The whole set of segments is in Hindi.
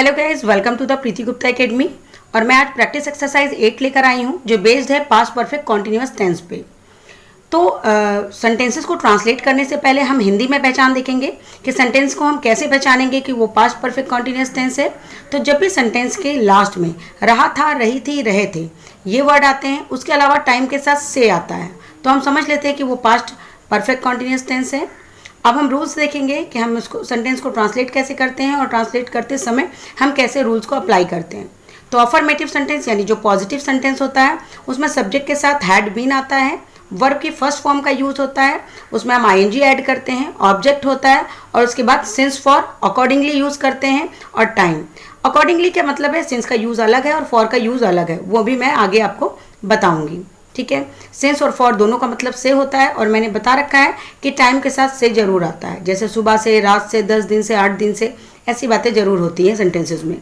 Hello guys, welcome to the Preeti Gupta academy. और मैं आज प्रैक्टिस एक्सरसाइज 8 लेकर आई हूँ जो बेस्ड है पास्ट परफेक्ट कॉन्टिन्यूअस टेंस पे। तो सेंटेंसेस को ट्रांसलेट करने से पहले हम हिंदी में पहचान देखेंगे कि सेंटेंस को हम कैसे पहचानेंगे कि वो पास्ट परफेक्ट कॉन्टिन्यूअस टेंस है। तो जब भी सेंटेंस के लास्ट में रहा था, रही थी, रहे थे ये वर्ड आते हैं, उसके अलावा टाइम के साथ से आता है, तो हम समझ लेते हैं कि वो पास्ट परफेक्ट कॉन्टिन्यूअस टेंस है। अब हम रूल्स देखेंगे कि हम उसको सेंटेंस को ट्रांसलेट कैसे करते हैं और ट्रांसलेट करते समय हम कैसे रूल्स को अप्लाई करते हैं। तो अफर्मेटिव सेंटेंस यानी जो पॉजिटिव सेंटेंस होता है उसमें सब्जेक्ट के साथ हैड बीन आता है, वर्ब की फर्स्ट फॉर्म का यूज होता है, उसमें हम आईएनजी ऐड करते हैं, ऑब्जेक्ट होता है और उसके बाद सिंस फॉर अकॉर्डिंगली यूज करते हैं और टाइम। अकॉर्डिंगली क्या मतलब है, सिंस का यूज अलग है और फॉर का यूज अलग है, वो भी मैं आगे आपको बताऊंगी। ठीक है, सिंस और फॉर दोनों का मतलब से होता है और मैंने बता रखा है कि टाइम के साथ से जरूर आता है, जैसे सुबह से, रात से, 10 दिन से, 8 दिन से, ऐसी बातें जरूर होती हैं सेंटेंसेस में।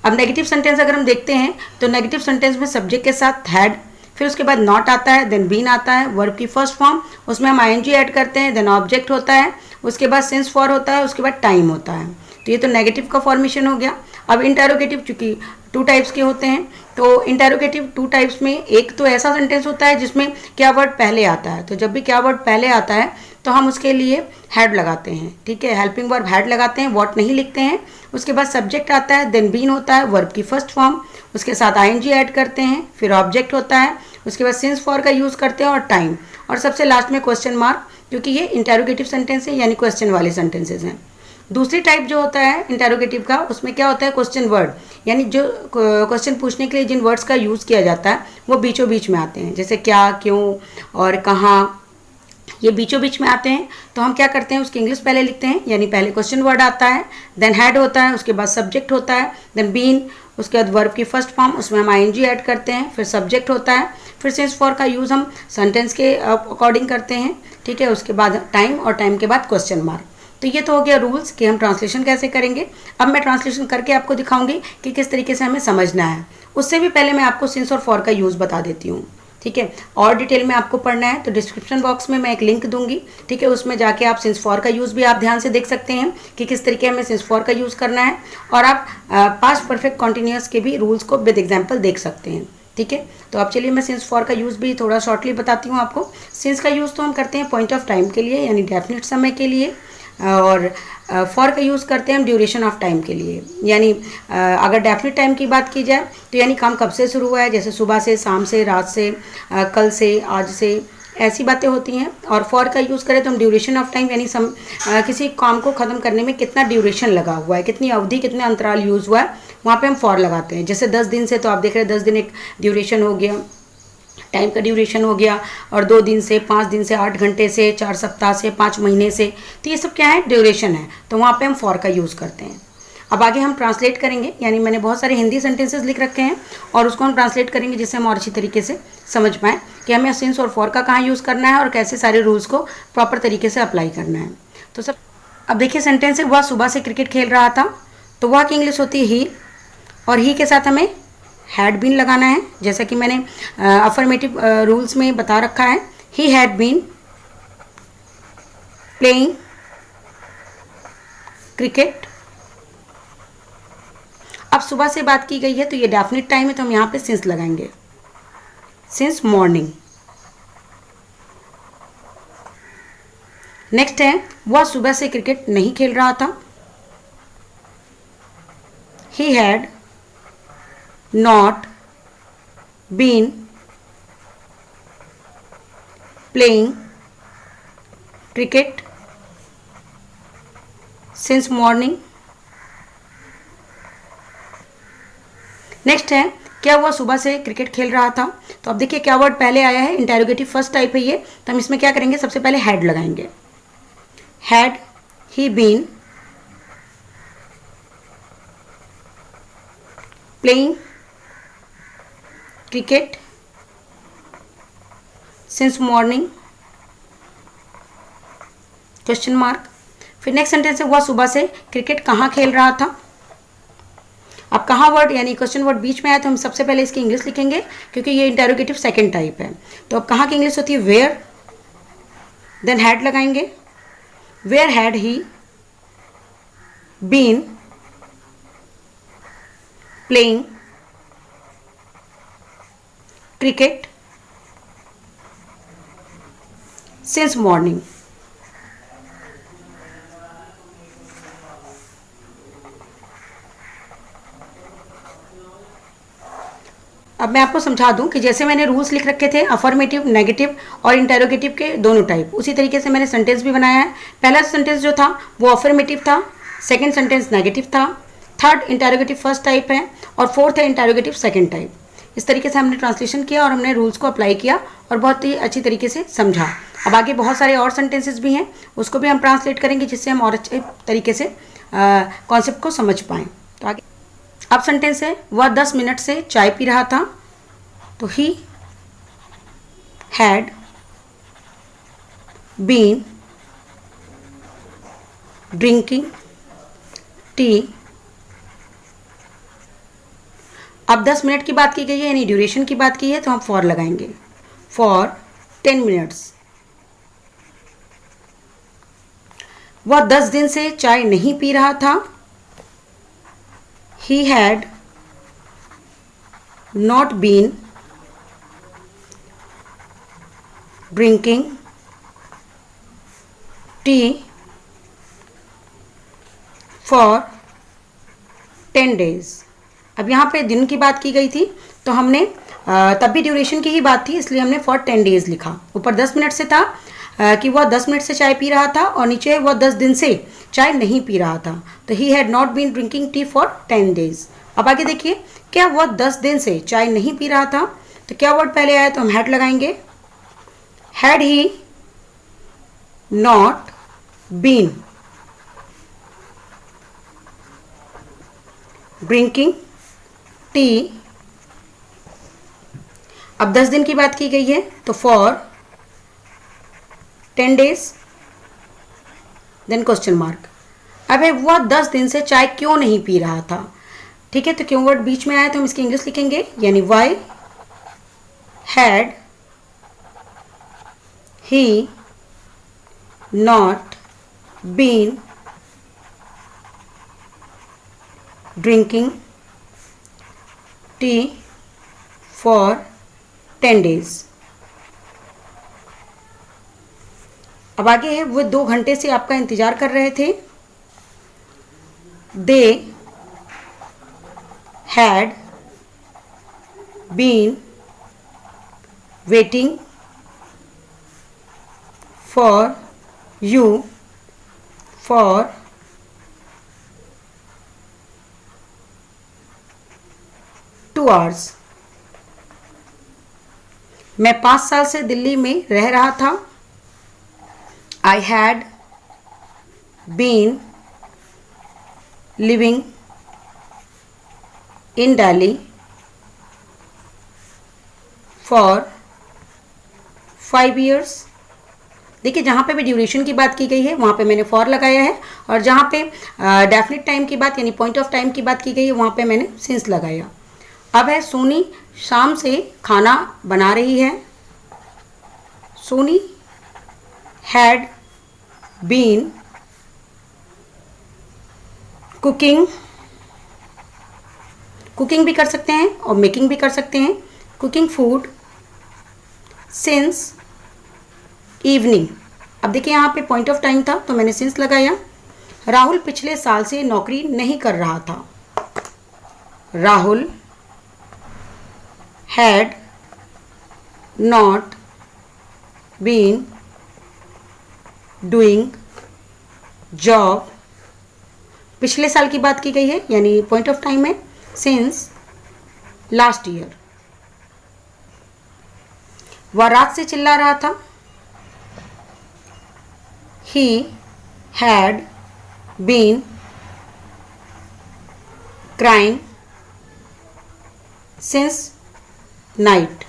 अब नेगेटिव सेंटेंस अगर हम देखते हैं तो नेगेटिव सेंटेंस में सब्जेक्ट के साथ हैड, फिर उसके बाद नॉट आता है, देन बीन आता है, वर्ब की फर्स्ट फॉर्म, उसमें हम आईएनजी ऐड करते हैं, देन ऑब्जेक्ट होता है, उसके बाद सिंस फॉर होता है, उसके बाद टाइम होता है। तो ये तो नेगेटिव का फॉर्मेशन हो गया। अब इंटेरोगेटिव चूंकि 2 टाइप्स के होते हैं, तो इंटेरोगेटिव 2 टाइप्स में एक तो ऐसा सेंटेंस होता है जिसमें क्या वर्ड पहले आता है, तो जब भी क्या वर्ड पहले आता है तो हम उसके लिए हैड लगाते हैं। ठीक है, हेल्पिंग वर्ब हैड लगाते हैं, वॉट नहीं लिखते हैं। उसके बाद सब्जेक्ट आता है, देन बीन होता है, वर्ब की फर्स्ट फॉर्म, उसके साथ आईएनजी ऐड करते हैं, फिर ऑब्जेक्ट होता है, उसके बाद सिंस फॉर का यूज़ करते हैं और टाइम, और सबसे लास्ट में क्वेश्चन मार्क, क्योंकि ये इंटेरोगेटिव सेंटेंस है यानी क्वेश्चन वाले सेंटेंसेज हैं। दूसरी टाइप जो होता है इंटेरोगेटिव का, उसमें क्या होता है, क्वेश्चन वर्ड, यानी जो क्वेश्चन पूछने के लिए जिन वर्ड्स का यूज़ किया जाता है वो बीचों बीच में आते हैं, जैसे क्या, क्यों और कहाँ, ये बीचों बीच में आते हैं। तो हम क्या करते हैं, उसकी इंग्लिश पहले लिखते हैं, यानी पहले क्वेश्चन वर्ड आता है, देन हैड होता है, उसके बाद सब्जेक्ट होता है, देन बीन, उसके बाद वर्ब की फर्स्ट फॉर्म, उसमें हम आईएनजी ऐड करते हैं, फिर सब्जेक्ट होता है, फिर सिंस फॉर का यूज़ हम सेंटेंस के अकॉर्डिंग करते हैं। ठीक है, उसके बाद टाइम और टाइम के बाद क्वेश्चन मार्क। तो ये तो हो गया रूल्स कि हम ट्रांसलेशन कैसे करेंगे। अब मैं ट्रांसलेशन करके आपको दिखाऊंगी कि किस तरीके से हमें समझना है। उससे भी पहले मैं आपको सिंस और फॉर का यूज़ बता देती हूँ। ठीक है, और डिटेल में आपको पढ़ना है तो डिस्क्रिप्शन बॉक्स में मैं एक लिंक दूंगी। ठीक है, उसमें जाके आप सिंस फॉर का यूज़ भी आप ध्यान से देख सकते हैं कि किस तरीके हमें सिंस फॉर का यूज़ करना है, और आप पास्ट परफेक्ट कॉन्टिन्यूअस के भी रूल्स को विद एग्जाम्पल देख सकते हैं। ठीक है, तो अब चलिए मैं सिंस फॉर का यूज़ भी थोड़ा शॉर्टली बताती हूँ आपको। सिंस का यूज़ तो हम करते हैं पॉइंट ऑफ टाइम के लिए, यानी डेफिनेट समय के लिए, और फॉर का यूज़ करते हैं हम ड्यूरेशन ऑफ टाइम के लिए, यानी अगर डेफिनेट टाइम की बात की जाए तो यानी काम कब से शुरू हुआ है, जैसे सुबह से, शाम से, रात से, कल से, आज से, ऐसी बातें होती हैं। और फॉर का यूज़ करें तो हम ड्यूरेशन ऑफ टाइम, यानी किसी काम को ख़त्म करने में कितना ड्यूरेशन लगा हुआ है, कितनी अवधि, कितना अंतराल यूज़ हुआ है, वहाँ पे हम फॉर लगाते हैं। जैसे 10 दिन से, तो आप देख रहे हैं 10 दिन एक ड्यूरेशन हो गया, टाइम का ड्यूरेशन हो गया, और 2 दिन से, 5 दिन से, 8 घंटे से, 4 सप्ताह से, 5 महीने से, तो ये सब क्या है, ड्यूरेशन है, तो वहाँ पे हम फॉर का यूज़ करते हैं। अब आगे हम ट्रांसलेट करेंगे, यानी मैंने बहुत सारे हिंदी सेंटेंसेस लिख रखे हैं और उसको हम ट्रांसलेट करेंगे जिससे हम और अच्छी तरीके से समझ पाएँ कि हमें सिंस और फॉर का कहाँ यूज़ करना है और कैसे सारे रूल्स को प्रॉपर तरीके से अप्लाई करना है। तो सब अब देखिए, सेंटेंस है, वह सुबह से क्रिकेट खेल रहा था, तो वह की इंग्लिश होती है ही, और ही के साथ हमें हैड बीन लगाना है, जैसा कि मैंने अफर्मेटिव रूल्स में बता रखा है। He had been playing cricket. अब सुबह से बात की गई है तो ये डेफिनेट टाइम है, तो हम यहाँ पे सिंस लगाएंगे, सिंस मॉर्निंग। नेक्स्ट है, वह सुबह से क्रिकेट नहीं खेल रहा था, he had not been playing cricket since morning। Next है, क्या हुआ सुबह से क्रिकेट खेल रहा था, तो अब देखिए क्या वर्ड पहले आया है, इंटेरोगेटिव फर्स्ट टाइप है ये, तो हम इसमें क्या करेंगे, सबसे पहले हैड लगाएंगे। Had he been playing cricket since morning, question mark. फिर नेक्स्ट सेंटेंस है, वह सुबह से क्रिकेट कहाँ खेल रहा था। अब कहाँ वर्ड यानी क्वेश्चन वर्ड बीच में आया तो हम सबसे पहले इसकी इंग्लिश लिखेंगे, क्योंकि ये इंटेरोगेटिव सेकंड टाइप है। तो अब कहाँ की इंग्लिश होती है, वेयर, देन हैड लगाएंगे, where had he been playing cricket since morning. अब मैं आपको समझा दूं कि जैसे मैंने रूल्स लिख रखे थे अफर्मेटिव, नेगेटिव और इंटेरोगेटिव के दोनों टाइप, उसी तरीके से मैंने सेंटेंस भी बनाया है। पहला सेंटेंस जो था वो अफर्मेटिव था, सेकंड सेंटेंस नेगेटिव था, थर्ड इंटेरोगेटिव फर्स्ट टाइप है और फोर्थ है इंटेरोगेटिव सेकंड टाइप। इस तरीके से हमने ट्रांसलेशन किया और हमने रूल्स को अप्लाई किया और बहुत ही अच्छी तरीके से समझा। अब आगे बहुत सारे और सेंटेंसेस भी हैं, उसको भी हम ट्रांसलेट करेंगे जिससे हम और अच्छे तरीके से कॉन्सेप्ट को समझ पाएँ। तो आगे अब सेंटेंस है, वह 10 मिनट से चाय पी रहा था। तो he had been drinking tea. अब 10 मिनट की बात की गई है यानी ड्यूरेशन की बात की है तो हम फॉर लगाएंगे, फॉर 10 मिनट्स। वह 10 दिन से चाय नहीं पी रहा था। He had not been drinking tea for 10 days। अब यहाँ पे दिन की बात की गई थी तो हमने तब भी ड्यूरेशन की ही बात थी इसलिए हमने फॉर 10 डेज लिखा। ऊपर 10 मिनट से था कि वह 10 मिनट से चाय पी रहा था और नीचे वह 10 दिन से चाय नहीं पी रहा था। तो he had not been drinking tea for 10 days. अब आगे देखिए, क्या वह 10 दिन से चाय नहीं पी रहा था, तो क्या वर्ड पहले आया तो हम हैड लगाएंगे। Had he not been drinking tea. अब 10 दिन की बात की गई है तो for 10 days then question mark. अब है वह 10 दिन से चाय क्यों नहीं पी रहा था। ठीक है, तो क्यों वर्ड बीच में आया तो हम इसकी इंग्लिश लिखेंगे, यानी why had he not been drinking tea for 10 days. अब आगे है, वो 2 घंटे से आपका इंतजार कर रहे थे। They had been waiting for you for 2 hours. मैं 5 साल से दिल्ली में रह रहा था। I had been living in Delhi for 5 years। देखिए, जहाँ पे भी ड्यूरेशन की बात की गई है वहाँ पे मैंने फॉर लगाया है और जहाँ पे डेफिनेट टाइम की बात यानी पॉइंट ऑफ टाइम की बात की गई है वहाँ पे मैंने सिंस लगाया। अब है, सोनी शाम से खाना बना रही है। Soni had been cooking, cooking भी कर सकते हैं और मेकिंग भी कर सकते हैं, कुकिंग फूड सिंस इवनिंग। अब देखिए यहाँ पे पॉइंट ऑफ टाइम था तो मैंने सिंस लगाया। राहुल पिछले साल से नौकरी नहीं कर रहा था। Rahul had not been doing job. पिछले साल की बात की गई है यानी पॉइंट ऑफ टाइम है सिंस लास्ट ईयर। वह रात से चिल्ला रहा था। He had been crying since night.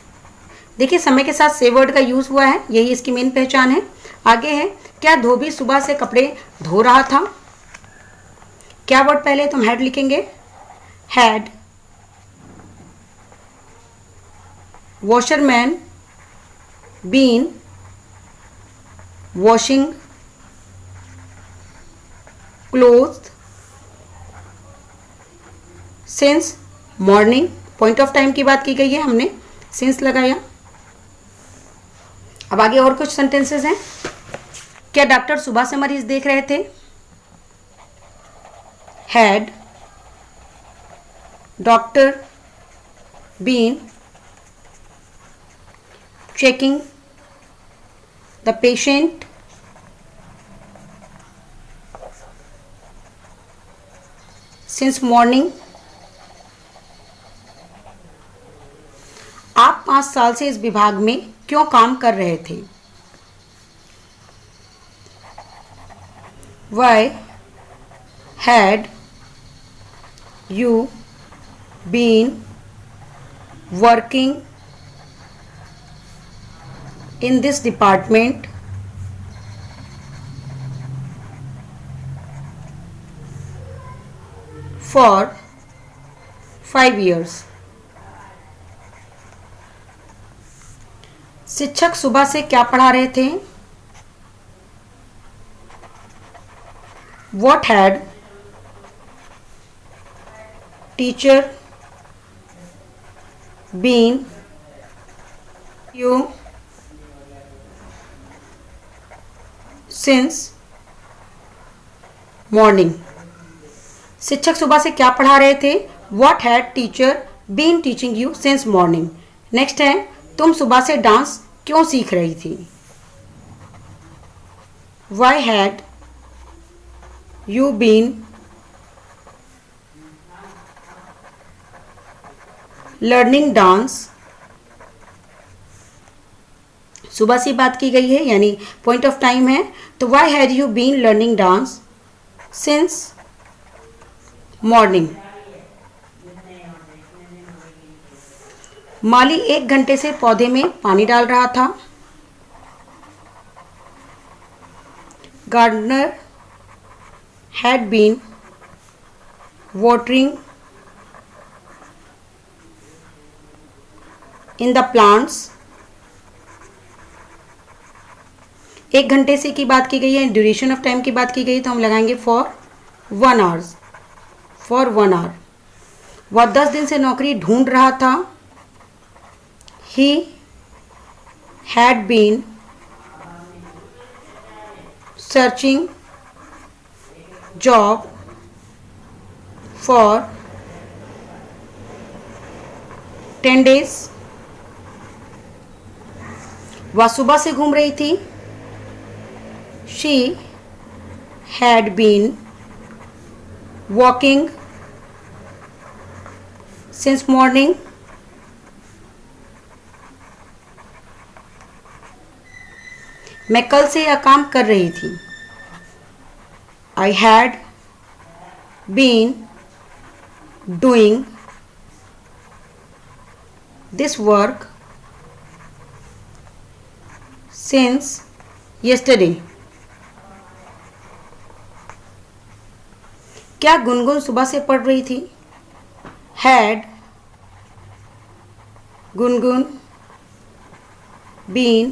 देखिए, समय के साथ से वर्ड का यूज हुआ है, यही इसकी मेन पहचान है। आगे है, क्या धोबी सुबह से कपड़े धो रहा था। क्या वर्ड पहले तुम हैड लिखेंगे, had washerman been washing cloth since morning, point of time की बात की गई है, हमने सिंस लगाया। अब आगे और कुछ सेंटेंसेस हैं। क्या डॉक्टर सुबह से मरीज देख रहे थे? Had doctor been checking the patient since morning? आप 5 साल से इस विभाग में क्यों काम कर रहे थे? Why had you been working in this department for 5 years? शिक्षक सुबह से क्या पढ़ा रहे थे? What had teacher been you since morning? शिक्षक सुबह से क्या पढ़ा रहे थे? What had teacher been teaching you since morning? Next है, तुम सुबह से डांस क्यों सीख रही थी? Why had you been learning dance? सुबह से बात की गई है यानी पॉइंट ऑफ टाइम है, तो why had you been learning dance since morning? माली 1 घंटे से पौधे में पानी डाल रहा था। Gardener had been watering in the plants. 1 घंटे से की बात की गई है, ड्यूरेशन ऑफ टाइम की बात की गई, तो हम लगाएंगे फॉर 1 hour, फॉर 1 hour। वह 10 दिन से नौकरी ढूंढ रहा था। He had been searching job for 10 days. वह सुबह से घूम रही थी। She had been walking since morning. मैं कल से यह काम कर रही थी। I had been doing this work since yesterday. क्या गुनगुन सुबह से पढ़ रही थी? Had Gungun been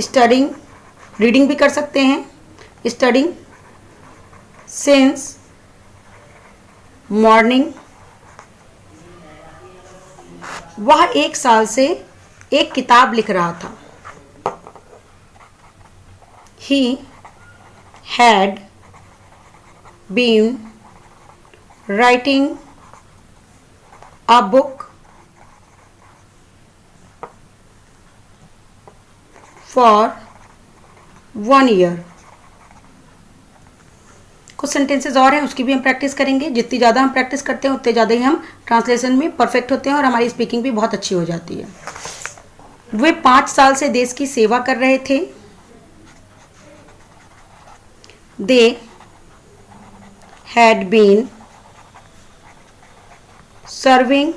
studying, reading भी कर सकते हैं, studying since morning. वह 1 साल से एक किताब लिख रहा था। He had been writing a book for 1 year. कुछ सेंटेंसेस और हैं, उसकी भी हम प्रैक्टिस करेंगे। जितनी ज़्यादा हम प्रैक्टिस करते हैं उतने ज़्यादा ही हम ट्रांसलेशन में परफेक्ट होते हैं और हमारी स्पीकिंग भी बहुत अच्छी हो जाती है। वे 5 साल से देश की सेवा कर रहे थे। They had been serving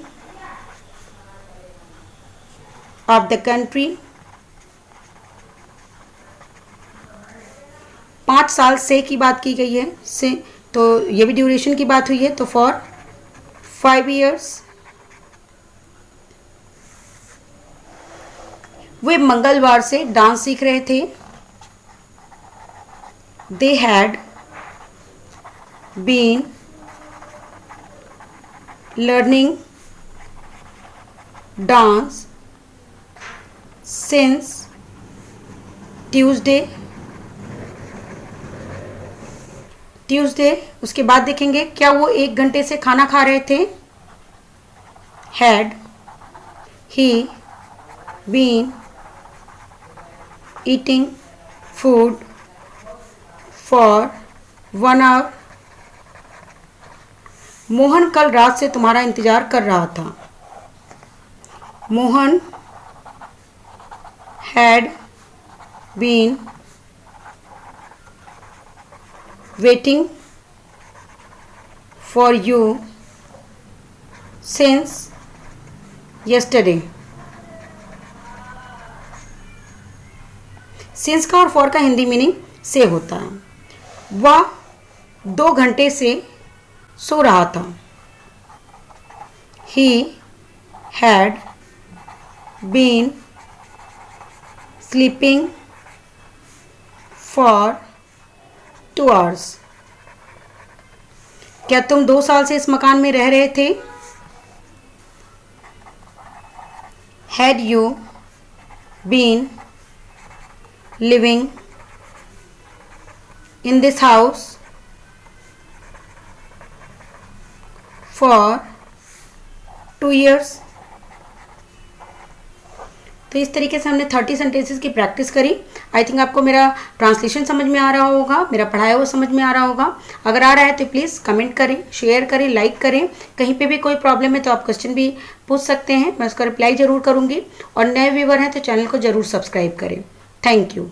of the country. 5 साल से की बात की गई है, से तो ये भी ड्यूरेशन की बात हुई है, तो फॉर 5 years। वे मंगलवार से डांस सीख रहे थे। They had been learning dance since Tuesday. उसके बाद देखेंगे क्या वो 1 घंटे से खाना खा रहे थे। Had he been eating food for 1 hour. Mohan कल रात से तुम्हारा इंतजार कर रहा था। Mohan had been waiting for you since yesterday। Since का और फॉर का हिंदी मीनिंग से होता है। वह 2 घंटे से सो रहा था। He had been sleeping for 2 hours। क्या तुम 2 साल से इस मकान में रह रहे थे। Had you been living in this house for 2 years। तो इस तरीके से हमने 30 सेंटेंसेस की प्रैक्टिस करी। आई थिंक आपको मेरा ट्रांसलेशन समझ में आ रहा होगा, मेरा पढ़ाया हुआ समझ में आ रहा होगा। अगर आ रहा है तो प्लीज़ कमेंट करें, शेयर करें, लाइक करें। कहीं पे भी कोई प्रॉब्लम है तो आप क्वेश्चन भी पूछ सकते हैं, मैं उसका रिप्लाई ज़रूर करूँगी। और नए व्यूवर हैं तो चैनल को ज़रूर सब्सक्राइब करें। Thank you.